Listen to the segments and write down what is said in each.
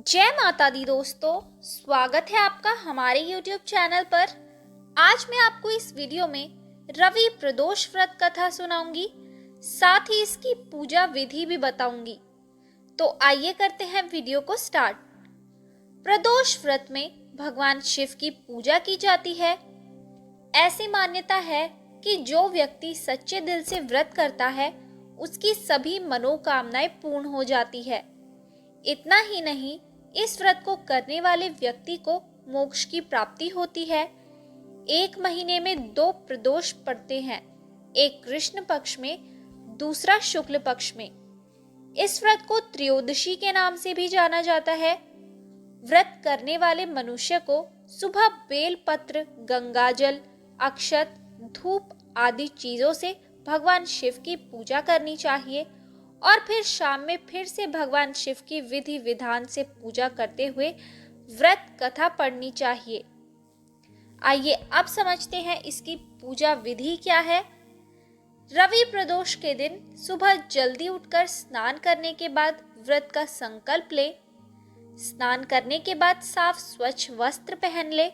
जय माता दी दोस्तों, स्वागत है आपका हमारे YouTube चैनल पर। आज मैं आपको इस वीडियो में रवि प्रदोष व्रत कथा सुनाऊंगी, साथ ही इसकी पूजा विधि भी बताऊंगी। तो आइए करते हैं वीडियो को स्टार्ट। प्रदोष व्रत में भगवान शिव की पूजा की जाती है। ऐसी मान्यता है कि जो व्यक्ति सच्चे दिल से व्रत करता है उसकी सभी मनोकामनाएं पूर्ण हो जाती है। इतना ही नहीं, इस व्रत को करने वाले व्यक्ति को मोक्ष की प्राप्ति होती है। एक महीने में 2 प्रदोष पड़ते हैं, एक कृष्ण पक्ष में, दूसरा शुक्ल पक्ष में। इस व्रत को त्रयोदशी के नाम से भी जाना जाता है। व्रत करने वाले मनुष्य को सुबह बेल पत्र, गंगाजल, अक्षत, धूप आदि चीजों से भगवान शिव की पूजा करनी चाहिए और फिर शाम में फिर से भगवान शिव की विधि विधान से पूजा करते हुए व्रत कथा पढ़नी चाहिए। आइए अब समझते हैं इसकी पूजा विधि क्या है। रवि प्रदोष के दिन सुबह जल्दी उठकर स्नान करने के बाद व्रत का संकल्प ले। स्नान करने के बाद साफ स्वच्छ वस्त्र पहन ले।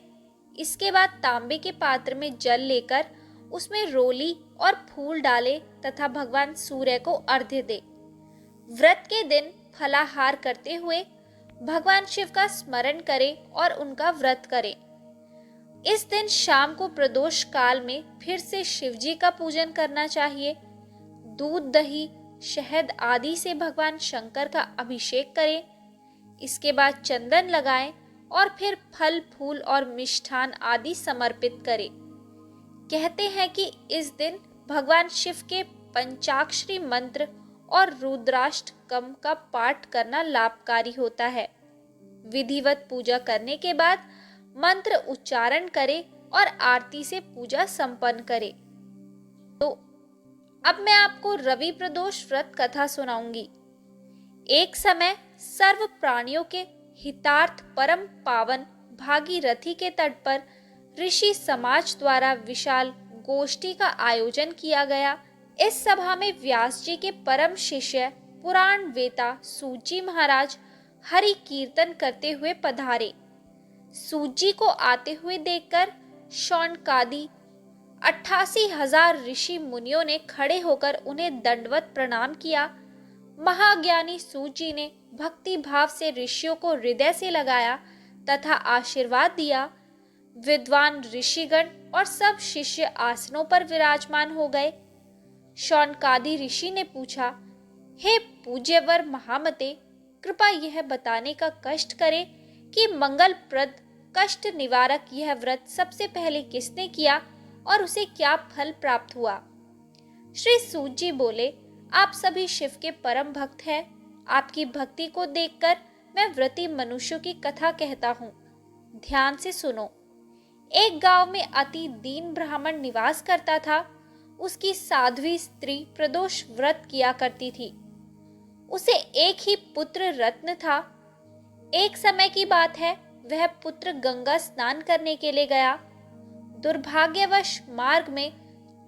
इसके बाद तांबे के पात्र में जल लेकर उसमें रोली और फूल डाले तथा भगवान सूर्य को अर्घ्य दे। व्रत के दिन फलाहार करते हुए भगवान शिव का स्मरण करें और उनका व्रत करें। इस दिन शाम को प्रदोष काल में फिर से शिव जी का पूजन करना चाहिए। दूध, दही, शहद आदि से भगवान शंकर का अभिषेक करें। इसके बाद चंदन लगाएं और फिर फल, फूल और मिष्ठान आदि समर्पित करें। कहते हैं कि इस दिन भगवान शिव के पंचाक्षरी मंत्र और रुद्राष्टकम का पाठ करना लाभकारी होता है। विधिवत पूजा करने के बाद मंत्र उच्चारण करें और आरती से पूजा संपन्न करें। तो अब मैं आपको रवि प्रदोष व्रत कथा सुनाऊंगी। एक समय सर्व प्राणियों के हितार्थ परम पावन भागीरथी के तट पर ऋषि समाज द्वारा विशाल गोष्ठी का आयोजन किया गया। इस सभा में व्यास जी के परम शिष्य पुराण वेता सूत जी महाराज हरि कीर्तन करते हुए पधारे। सूत जी को आते हुए देखकर शौनकादि 88,000 ऋषि मुनियों ने खड़े होकर उन्हें दंडवत प्रणाम किया। महाज्ञानी सूत जी ने भक्ति भाव से ऋषियों को हृदय से लगाया तथा आशीर्वाद दिया। विद्वान ऋषिगण और सब शिष्य आसनों पर विराजमान हो गए। शौनकादि ऋषि ने पूछा, हे पूज्यवर महामते, कृपा यह बताने का कष्ट करें कि मंगलप्रद कष्ट निवारक यह व्रत सबसे पहले किसने किया और उसे क्या फल प्राप्त हुआ। श्री सूत जी बोले, आप सभी शिव के परम भक्त हैं। आपकी भक्ति को देखकर मैं व्रती मनुष्यों की कथा कहता हूँ, ध्यान से सुनो। एक गांव में अति दीन ब्राह्मण निवास करता था। उसकी साध्वी स्त्री प्रदोष व्रत किया करती थी। उसे एक ही पुत्र रत्न था। एक समय की बात है, वह पुत्र गंगा स्नान करने के लिए गया। दुर्भाग्यवश मार्ग में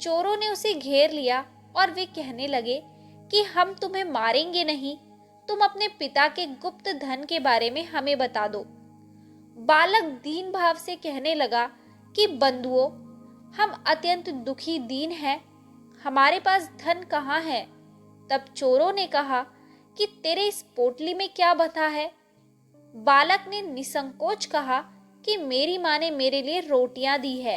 चोरों ने उसे घेर लिया और वे कहने लगे कि हम तुम्हें मारेंगे नहीं, तुम अपने पिता के गुप्त धन के बारे में हमें बता दो। बालक दीन भाव से कहने लगा कि बंधुओं, हम अत्यंत दुखी दीन हैं, हमारे पास धन कहाँ है। तब चोरों ने कहा कि तेरे इस पोटली में क्या बता है। बालक ने निसंकोच कहा कि मेरी माँ ने मेरे लिए रोटियां दी है।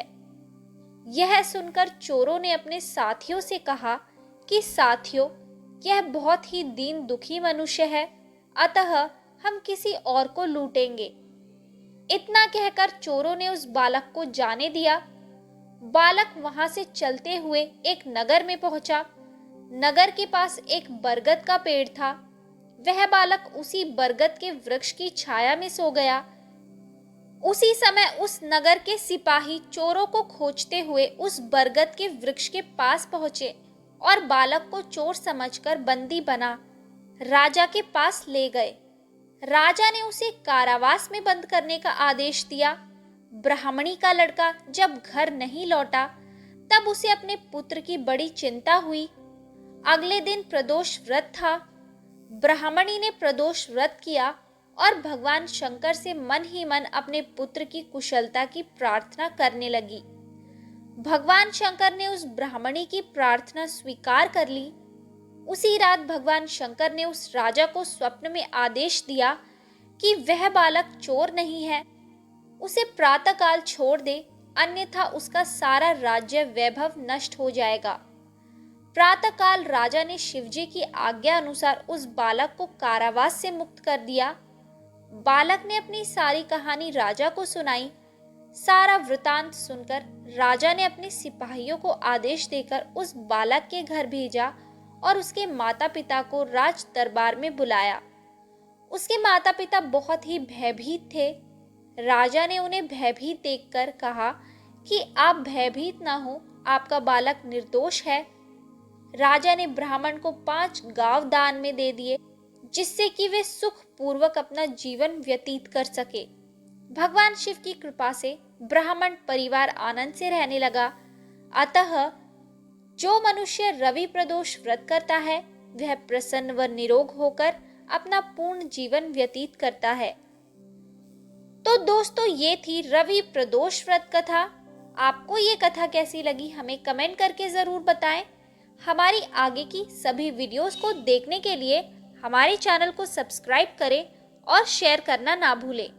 यह सुनकर चोरों ने अपने साथियों से कहा कि साथियों, यह बहुत ही दीन दुखी मनुष्य है, अतः हम किसी और को लूटेंगे। इतना कहकर चोरों ने उस बालक को जाने दिया। बालक वहां से चलते हुए एक नगर में पहुंचा। नगर के पास एक बरगद का पेड़ था। वह बालक उसी बरगद के वृक्ष की छाया में सो गया। उसी समय उस नगर के सिपाही चोरों को खोजते हुए उस बरगद के वृक्ष के पास पहुंचे और बालक को चोर समझकर बंदी बना राजा के पास ले गए। राजा ने उसे कारावास में बंद करने का आदेश दिया। ब्राह्मणी का लड़का जब घर नहीं लौटा तब उसे अपने पुत्र की बड़ी चिंता हुई। अगले दिन प्रदोष व्रत था। ब्राह्मणी ने प्रदोष व्रत किया और भगवान शंकर से मन ही मन अपने पुत्र की कुशलता की प्रार्थना करने लगी। भगवान शंकर ने उस ब्राह्मणी की प्रार्थना स्वीकार कर ली। उसी रात भगवान शंकर ने उस राजा को स्वप्न में आदेश दिया कि वह बालक चोर नहीं है, उसे प्रातःकाल छोड़ दे, अन्यथा उसका सारा राज्य वैभव नष्ट हो जाएगा। प्रातःकाल राजा ने शिवजी की आज्ञा अनुसार उस बालक को कारावास से मुक्त कर दिया। बालक ने अपनी सारी कहानी राजा को सुनाई। सारा वृतांत सुनकर राजा ने अपने सिपाहियों को आदेश देकर उस बालक के घर भेजा और उसके माता पिता को राज दरबार में बुलाया। उसके माता पिता बहुत ही भयभीत थे। राजा ने उन्हें भयभीत देखकर कहा कि आप भयभीत ना हो, आपका बालक निर्दोष है। राजा ने ब्राह्मण को 5 गांव दान में दे दिए, जिससे कि वे सुख पूर्वक अपना जीवन व्यतीत कर सके। भगवान शिव की कृपा से ब्राह्मण परिवार आनंद से रहने लगा। अतः जो मनुष्य रवि प्रदोष व्रत करता है वह प्रसन्न व निरोग होकर अपना पूर्ण जीवन व्यतीत करता है। तो दोस्तों, ये थी रवि प्रदोष व्रत कथा। आपको ये कथा कैसी लगी हमें कमेंट करके जरूर बताएं। हमारी आगे की सभी वीडियोस को देखने के लिए हमारे चैनल को सब्सक्राइब करें और शेयर करना ना भूलें।